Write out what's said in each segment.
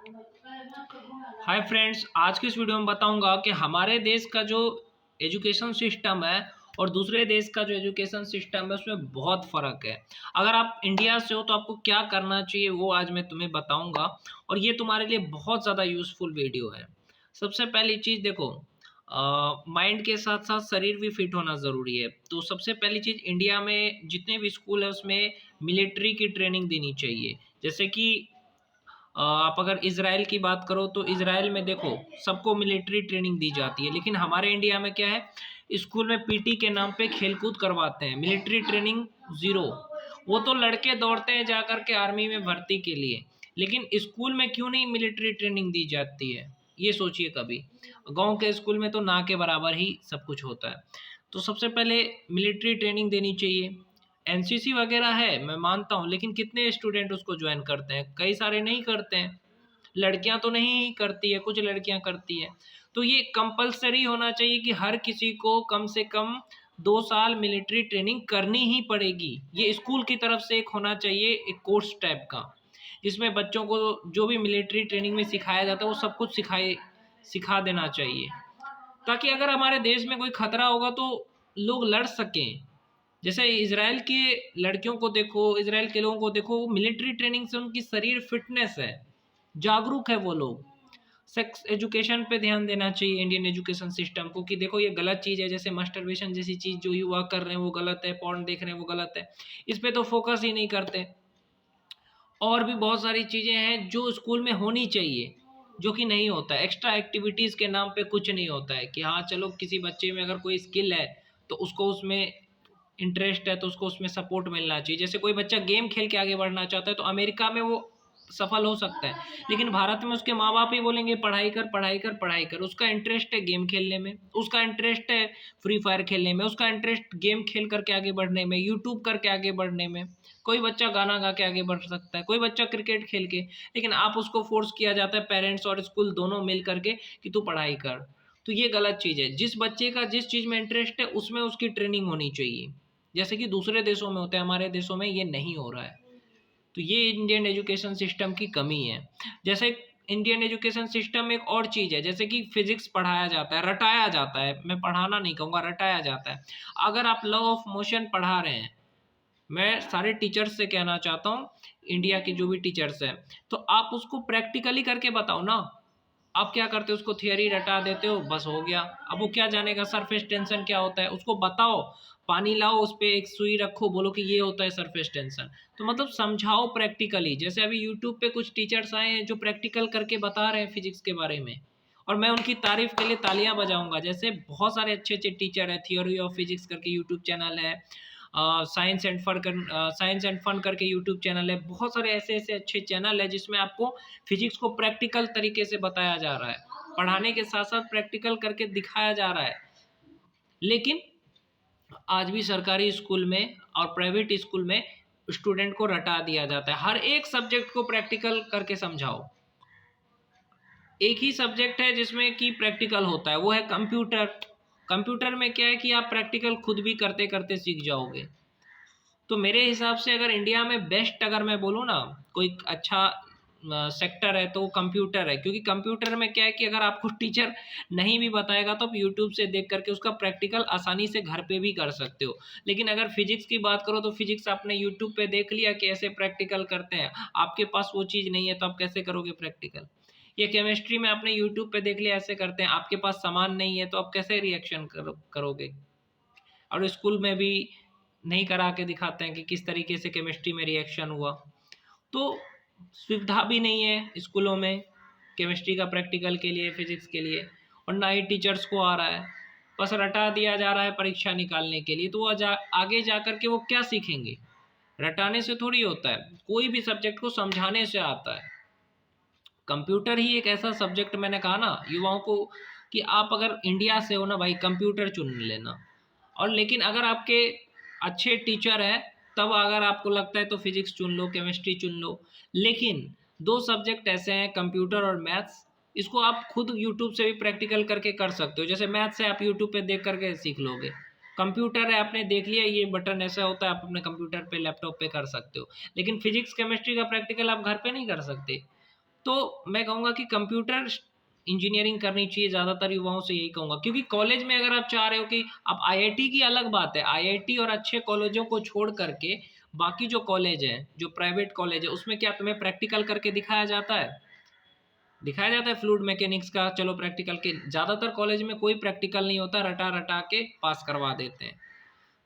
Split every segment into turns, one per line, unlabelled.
Hi friends, आज की इस वीडियो में बताऊंगा कि हमारे देश का जो एजुकेशन सिस्टम है और दूसरे देश का जो एजुकेशन सिस्टम है उसमें बहुत फ़र्क है। अगर आप इंडिया से हो तो आपको क्या करना चाहिए वो आज मैं तुम्हें बताऊंगा और ये तुम्हारे लिए बहुत ज़्यादा यूज़फुल वीडियो है। सबसे पहली चीज़ देखो, माइंड के साथ साथ शरीर भी फिट होना ज़रूरी है। तो सबसे पहली चीज़, इंडिया में जितने भी स्कूल है उसमें मिलिट्री की ट्रेनिंग देनी चाहिए। जैसे कि आप अगर इज़राइल की बात करो तो इज़राइल में देखो सबको मिलिट्री ट्रेनिंग दी जाती है, लेकिन हमारे इंडिया में क्या है, स्कूल में पीटी के नाम पे खेलकूद करवाते हैं, मिलिट्री ट्रेनिंग ज़ीरो। वो तो लड़के दौड़ते हैं जाकर के आर्मी में भर्ती के लिए, लेकिन स्कूल में क्यों नहीं मिलिट्री ट्रेनिंग दी जाती है, ये सोचिए कभी। गांव के स्कूल में तो ना के बराबर ही सब कुछ होता है। तो सबसे पहले मिलिट्री ट्रेनिंग देनी चाहिए। एनसीसी वगैरह है, मैं मानता हूँ, लेकिन कितने स्टूडेंट उसको ज्वाइन करते हैं? कई सारे नहीं करते हैं। लड़कियां तो नहीं करती है, कुछ लड़कियां करती है। तो ये कंपलसरी होना चाहिए कि हर किसी को कम से कम 2 साल मिलिट्री ट्रेनिंग करनी ही पड़ेगी। ये स्कूल की तरफ से एक होना चाहिए, एक कोर्स टाइप का, जिसमें बच्चों को जो भी मिलिट्री ट्रेनिंग में सिखाया जाता है वो सब कुछ सिखा देना चाहिए, ताकि अगर हमारे देश में कोई खतरा होगा तो लोग लड़ सकें। जैसे इज़राइल के लड़कियों को देखो, इज़राइल के लोगों को देखो, मिलिट्री ट्रेनिंग से उनकी शरीर फिटनेस है, जागरूक है वो लोग। सेक्स एजुकेशन पे ध्यान देना चाहिए इंडियन एजुकेशन सिस्टम को, कि देखो ये गलत चीज़ है, जैसे मास्टरबेशन जैसी चीज़ जो युवा कर रहे हैं वो गलत है, पॉर्न देख रहे हैं वो गलत है। इस पे तो फोकस ही नहीं करते। और भी बहुत सारी चीज़ें हैं जो स्कूल में होनी चाहिए, जो कि नहीं होता है। एक्स्ट्रा एक्टिविटीज़ के नाम पे कुछ नहीं होता है कि हाँ चलो किसी बच्चे में अगर कोई स्किल है तो उसको उसमें इंटरेस्ट है तो उसको उसमें सपोर्ट मिलना चाहिए। जैसे कोई बच्चा गेम खेल के आगे बढ़ना चाहता है तो अमेरिका में वो सफल हो सकता है, लेकिन भारत में उसके माँ बाप ही बोलेंगे पढ़ाई कर पढ़ाई कर पढ़ाई कर। उसका इंटरेस्ट है गेम खेलने में, उसका इंटरेस्ट है फ्री फायर खेलने में, उसका इंटरेस्ट गेम खेल करके आगे बढ़ने में, यूट्यूब करके आगे बढ़ने में। कोई बच्चा गाना गा के आगे बढ़ सकता है, कोई बच्चा क्रिकेट खेल के, लेकिन आप उसको फोर्स किया जाता है, पेरेंट्स और स्कूल दोनों मिल करके, कि तू पढ़ाई कर। तो ये गलत चीज़ है। जिस बच्चे का जिस चीज़ में इंटरेस्ट है उसमें उसकी ट्रेनिंग होनी चाहिए, जैसे कि दूसरे देशों में होता है, हमारे देशों में ये नहीं हो रहा है। तो ये इंडियन एजुकेशन सिस्टम की कमी है। जैसे इंडियन एजुकेशन सिस्टम में एक और चीज़ है, जैसे कि फिजिक्स पढ़ाया जाता है, रटाया जाता है, मैं पढ़ाना नहीं कहूँगा, रटाया जाता है। अगर आप लॉ ऑफ मोशन पढ़ा रहे हैं, मैं सारे टीचर्स से कहना चाहता हूँ, इंडिया के जो भी टीचर्स हैं, तो आप उसको प्रैक्टिकली करके बताओ ना। आप क्या करते हो, उसको थियरी रटा देते हो, बस हो गया। अब वो क्या जानेगा सरफेस टेंशन क्या होता है, उसको बताओ। पानी लाओ, उस पर एक सुई रखो, बोलो कि ये होता है सरफेस टेंशन। तो मतलब समझाओ प्रैक्टिकली। जैसे अभी यूट्यूब पे कुछ टीचर्स आए हैं जो प्रैक्टिकल करके बता रहे हैं फिजिक्स के बारे में, और मैं उनकी तारीफ के लिए तालियां बजाऊंगा। जैसे बहुत सारे अच्छे अच्छे टीचर हैं, थियोरी ऑफ फिजिक्स करके यूट्यूब चैनल है, साइंस एंड फन करके यूट्यूब चैनल है। बहुत सारे ऐसे ऐसे अच्छे चैनल है जिसमें आपको फिजिक्स को प्रैक्टिकल तरीके से बताया जा रहा है, पढ़ाने के साथ साथ प्रैक्टिकल करके दिखाया जा रहा है। लेकिन आज भी सरकारी स्कूल में और प्राइवेट स्कूल में स्टूडेंट को रटा दिया जाता है। हर एक सब्जेक्ट को प्रैक्टिकल करके समझाओ। एक ही सब्जेक्ट है जिसमें कि प्रैक्टिकल होता है, वो है कंप्यूटर। कंप्यूटर में क्या है कि आप प्रैक्टिकल खुद भी करते करते सीख जाओगे। तो मेरे हिसाब से अगर इंडिया में बेस्ट अगर मैं बोलूँ ना, कोई अच्छा सेक्टर है तो कंप्यूटर है। क्योंकि कंप्यूटर में क्या है कि अगर आपको टीचर नहीं भी बताएगा तो आप यूट्यूब से देख करके उसका प्रैक्टिकल आसानी से घर पे भी कर सकते हो। लेकिन अगर फिजिक्स की बात करो तो फिजिक्स आपने यूट्यूब पे देख लिया कि ऐसे प्रैक्टिकल करते हैं, आपके पास वो चीज़ नहीं है तो आप कैसे करोगे प्रैक्टिकल। ये केमिस्ट्री में आपने यूट्यूब पे देख लिया ऐसे करते हैं, आपके पास सामान नहीं है तो आप कैसे रिएक्शन करोगे। और स्कूल में भी नहीं करा के दिखाते हैं कि किस तरीके से केमिस्ट्री में रिएक्शन हुआ। तो सुविधा भी नहीं है स्कूलों में केमिस्ट्री का प्रैक्टिकल के लिए, फिजिक्स के लिए, और ना ही टीचर्स को आ रहा है। बस रटा दिया जा रहा है परीक्षा निकालने के लिए। तो वो आगे जा कर के वो क्या सीखेंगे? रटाने से थोड़ी होता है, कोई भी सब्जेक्ट को समझाने से आता है। कंप्यूटर ही एक ऐसा सब्जेक्ट, मैंने कहा ना युवाओं को, कि आप अगर इंडिया से हो ना भाई, कंप्यूटर चुन लेना। और लेकिन अगर आपके अच्छे टीचर हैं तब अगर आपको लगता है तो फिजिक्स चुन लो, केमिस्ट्री चुन लो। लेकिन दो सब्जेक्ट ऐसे हैं, कंप्यूटर और मैथ्स, इसको आप खुद यूट्यूब से भी प्रैक्टिकल करके कर सकते हो। जैसे मैथ्स है, आप यूट्यूब पे देख करके सीख लोगे। कंप्यूटर है, आपने देख लिया ये बटन ऐसा होता है, आप अपने कंप्यूटर पे लैपटॉप पे कर सकते हो। लेकिन फिजिक्स केमिस्ट्री का प्रैक्टिकल आप घर पे नहीं कर सकते। तो मैं कहूँगा कि कंप्यूटर इंजीनियरिंग करनी चाहिए, ज़्यादातर युवाओं से यही कहूँगा, क्योंकि कॉलेज में अगर आप चाह रहे हो कि अब आईआईटी की अलग बात है, आईआईटी और अच्छे कॉलेजों को छोड़ करके बाकी जो कॉलेज हैं, जो प्राइवेट कॉलेज है, उसमें क्या तुम्हें प्रैक्टिकल करके दिखाया जाता है? दिखाया जाता है फ्लूइड मैकेनिक्स का, चलो प्रैक्टिकल के, ज़्यादातर कॉलेज में कोई प्रैक्टिकल नहीं होता, रटा रटा के पास करवा देते हैं।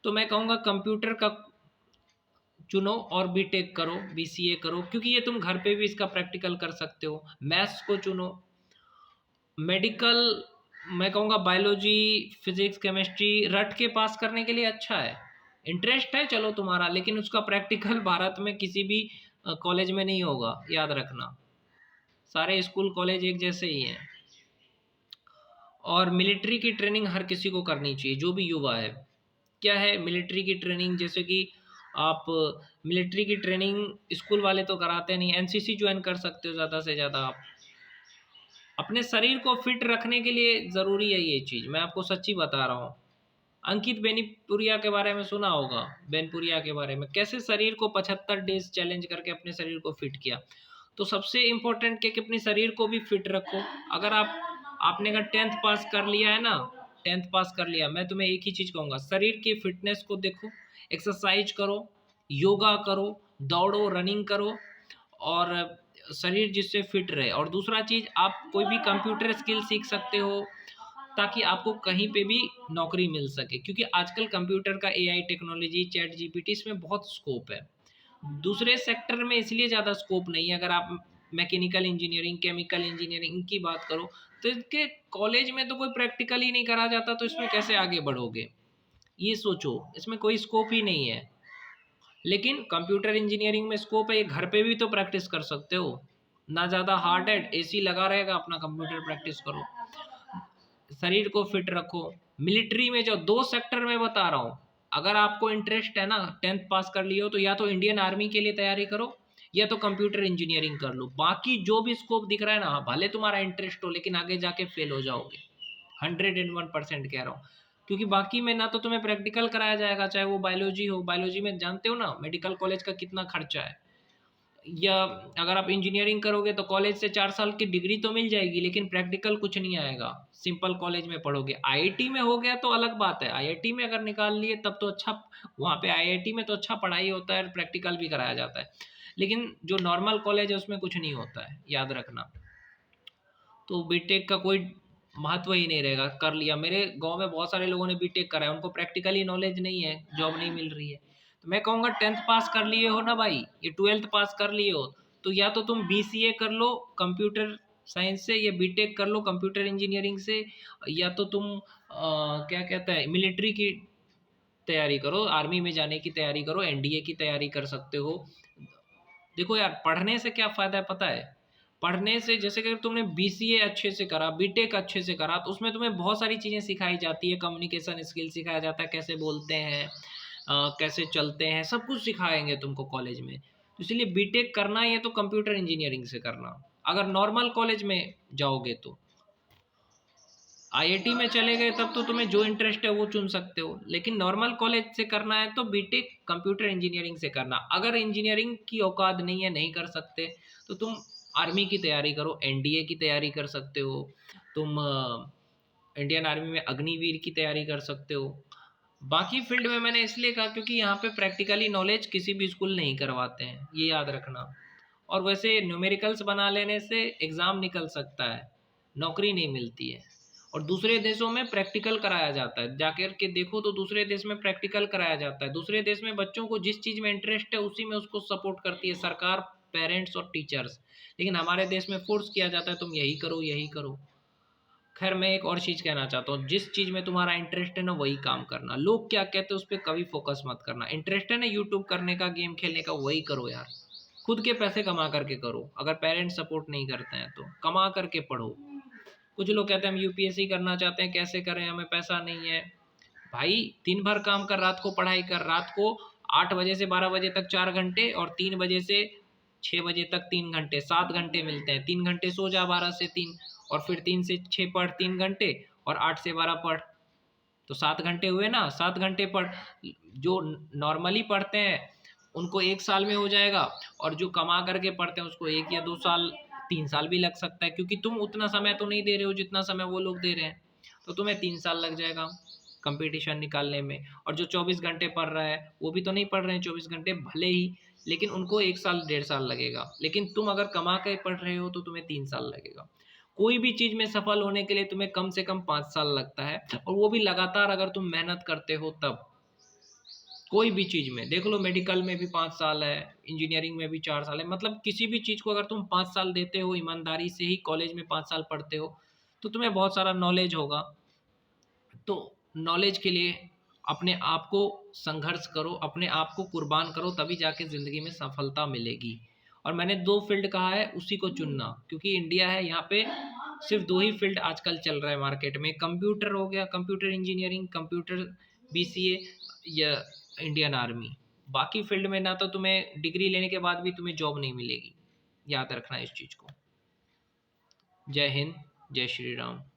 तो मैं कहूँगा कंप्यूटर का चुनो और बीटेक करो, बीसीए करो, क्योंकि ये तुम घर पे भी इसका प्रैक्टिकल कर सकते हो। मैथ्स को चुनो। मेडिकल मैं कहूँगा बायोलॉजी, फिजिक्स, केमिस्ट्री रट के पास करने के लिए अच्छा है। इंटरेस्ट है चलो तुम्हारा, लेकिन उसका प्रैक्टिकल भारत में किसी भी कॉलेज में नहीं होगा, याद रखना। सारे स्कूल कॉलेज एक जैसे ही हैं। और मिलिट्री की ट्रेनिंग हर किसी को करनी चाहिए, जो भी युवा है। क्या है मिलिट्री की ट्रेनिंग? जैसे कि आप मिलिट्री की ट्रेनिंग स्कूल वाले तो कराते नहीं, एनसीसी ज्वाइन कर सकते हो ज़्यादा से ज़्यादा आप। अपने शरीर को फिट रखने के लिए ज़रूरी है ये चीज़, मैं आपको सच्ची बता रहा हूँ। अंकित बेनीपुरिया के बारे में सुना होगा, बेनपुरिया के बारे में, कैसे शरीर को 75 डेज चैलेंज करके अपने शरीर को फिट किया। तो सबसे इम्पोर्टेंट क्या कि अपने शरीर को भी फिट रखो। अगर आपने अगर 10th पास कर लिया है ना, 10th पास कर लिया, मैं तुम्हें एक ही चीज़ कहूँगा, शरीर की फिटनेस को देखो, एक्सरसाइज करो, योगा करो, दौड़ो, रनिंग करो, और शरीर जिससे फिट रहे। और दूसरा चीज़, आप कोई भी कंप्यूटर स्किल सीख सकते हो ताकि आपको कहीं पे भी नौकरी मिल सके, क्योंकि आजकल कंप्यूटर का एआई टेक्नोलॉजी, चैट जीपीटी, इसमें बहुत स्कोप है। दूसरे सेक्टर में इसलिए ज़्यादा स्कोप नहीं है। अगर आप मैकेनिकल इंजीनियरिंग, केमिकल इंजीनियरिंग की बात करो, तो इसके कॉलेज में तो कोई प्रैक्टिकल ही नहीं करा जाता, तो इसमें कैसे आगे बढ़ोगे? ये सोचो, इसमें कोई स्कोप ही नहीं है। लेकिन कंप्यूटर इंजीनियरिंग में स्कोप है, ये घर पे भी तो प्रैक्टिस कर सकते हो। ना ज़्यादा हार्ड है, एसी लगा रहेगा, अपना कंप्यूटर प्रैक्टिस करो, शरीर को फिट रखो। मिलिट्री में जो 2 सेक्टर में बता रहा हूँ, अगर आपको इंटरेस्ट है ना, 10th पास कर लिए हो, तो या तो इंडियन आर्मी के लिए तैयारी करो, या तो कंप्यूटर इंजीनियरिंग कर लो। बाकी जो भी स्कोप दिख रहा है ना, भले तुम्हारा इंटरेस्ट हो, लेकिन आगे जाके फेल हो जाओगे, 101% कह रहा हूँ। क्योंकि बाकी में ना तो तुम्हें प्रैक्टिकल कराया जाएगा, चाहे वो बायोलॉजी हो, बायोलॉजी में जानते हो ना मेडिकल कॉलेज का कितना खर्चा है। या अगर आप इंजीनियरिंग करोगे तो कॉलेज से 4 साल की डिग्री तो मिल जाएगी, लेकिन प्रैक्टिकल कुछ नहीं आएगा, सिंपल कॉलेज में पढ़ोगे। आईआईटी में हो गया तो अलग बात है, आईआईटी में अगर निकाल लिए तब तो अच्छा, वहाँ पे आईआईटी में तो अच्छा पढ़ाई होता है, प्रैक्टिकल भी कराया जाता है। लेकिन जो नॉर्मल कॉलेज है उसमें कुछ नहीं होता है, याद रखना। तो बीटेक का कोई महत्व ही नहीं रहेगा। कर लिया, मेरे गांव में बहुत सारे लोगों ने बीटेक करा है, उनको प्रैक्टिकली नॉलेज नहीं है, जॉब नहीं मिल रही है। तो मैं कहूँगा 10th पास कर लिए हो ना भाई, ये 12th पास कर लिए हो, तो या तो तुम बीसीए कर लो कंप्यूटर साइंस से, या बीटेक कर लो कंप्यूटर इंजीनियरिंग से, या तो तुम क्या कहते हैं मिलिट्री की तैयारी करो, आर्मी में जाने की तैयारी करो, एनडीए की तैयारी कर सकते हो। देखो यार, पढ़ने से क्या फ़ायदा है पता है? पढ़ने से, जैसे कि तुमने बीसीए अच्छे से करा, बीटेक अच्छे से करा, तो उसमें तुम्हें बहुत सारी चीज़ें सिखाई जाती है, कम्युनिकेशन स्किल सिखाया जाता है, कैसे बोलते हैं, कैसे चलते हैं, सब कुछ सिखाएंगे तुमको कॉलेज में। तो इसलिए बीटेक करना है तो कंप्यूटर इंजीनियरिंग से करना। अगर नॉर्मल कॉलेज में जाओगे तो आईआईटी में चले गए, तब तो तुम्हें जो इंटरेस्ट है वो चुन सकते हो, लेकिन नॉर्मल कॉलेज से करना है तो बीटेक कंप्यूटर इंजीनियरिंग से करना। अगर इंजीनियरिंग की औकात नहीं है, नहीं कर सकते, तो तुम आर्मी की तैयारी करो, एनडीए की तैयारी कर सकते हो, तुम इंडियन आर्मी में अग्निवीर की तैयारी कर सकते हो। बाकी फील्ड में मैंने इसलिए कहा क्योंकि यहाँ पे प्रैक्टिकली नॉलेज किसी भी स्कूल नहीं करवाते हैं, ये याद रखना। और वैसे न्यूमेरिकल्स बना लेने से एग्ज़ाम निकल सकता है, नौकरी नहीं मिलती है। और दूसरे देशों में प्रैक्टिकल कराया जाता है, जाकर के देखो तो दूसरे देश में प्रैक्टिकल कराया जाता है। दूसरे देश में बच्चों को जिस चीज़ में इंटरेस्ट है उसी में उसको सपोर्ट करती है सरकार, पेरेंट्स और टीचर्स। लेकिन हमारे देश में फोर्स किया जाता है, तुम यही करो, यही करो। खैर, मैं एक और चीज़ कहना चाहता हूँ, जिस चीज़ में तुम्हारा इंटरेस्ट है ना वही काम करना। लोग क्या कहते हैं उस पर कभी फोकस मत करना। इंटरेस्ट है ना यूट्यूब करने का, गेम खेलने का, वही करो यार। खुद के पैसे कमा करके करो, अगर पेरेंट्स सपोर्ट नहीं करते हैं तो कमा करके पढ़ो। कुछ लोग कहते हैं हम यूपीएससी करना चाहते हैं, कैसे करें, हमें पैसा नहीं है। भाई दिन भर काम कर, रात को पढ़ाई कर। रात को 8 बजे से 12 बजे तक 4 घंटे, और 3 बजे से 6 बजे तक 3 घंटे, 7 घंटे मिलते हैं। 3 घंटे सो जा, 12 से 3, और फिर 3 से 6 पढ़ 3 घंटे, और 8 से 12 पढ़, तो 7 घंटे हुए ना। 7 घंटे पढ़। जो नॉर्मली पढ़ते हैं उनको 1 साल में हो जाएगा, और जो कमा करके पढ़ते हैं उसको 1 या 2 साल, 3 साल भी लग सकता है, क्योंकि तुम उतना समय तो नहीं दे रहे हो जितना समय वो लोग दे रहे हैं, तो तुम्हें 3 साल लग जाएगा कंपटीशन निकालने में। और जो 24 घंटे पढ़ रहा है वो भी तो नहीं पढ़ रहे हैं 24 घंटे भले ही, लेकिन उनको 1 साल 1.5 साल लगेगा। लेकिन तुम अगर कमा के पढ़ रहे हो तो तुम्हें 3 साल लगेगा। कोई भी चीज़ में सफल होने के लिए तुम्हें कम से कम 5 साल लगता है, और वो भी लगातार अगर तुम मेहनत करते हो तब। कोई भी चीज़ में देख लो, मेडिकल में भी 5 साल है, इंजीनियरिंग में भी 4 साल है, मतलब किसी भी चीज़ को अगर तुम 5 साल देते हो ईमानदारी से ही, कॉलेज में 5 साल पढ़ते हो, तो तुम्हें बहुत सारा नॉलेज होगा। तो नॉलेज के लिए अपने आप को संघर्ष करो, अपने आप को कुर्बान करो, तभी जाके ज़िंदगी में सफलता मिलेगी। और मैंने 2 फ़ील्ड कहा है, उसी को चुनना, क्योंकि इंडिया है यहाँ पे सिर्फ 2 ही फ़ील्ड आजकल चल रहा है मार्केट में। कंप्यूटर हो गया, कंप्यूटर इंजीनियरिंग, कंप्यूटर बीसीए, या इंडियन आर्मी। बाकी फ़ील्ड में ना तो तुम्हें डिग्री लेने के बाद भी तुम्हें जॉब नहीं मिलेगी। याद रखना इस चीज़ को। जय हिंद, जय श्री राम।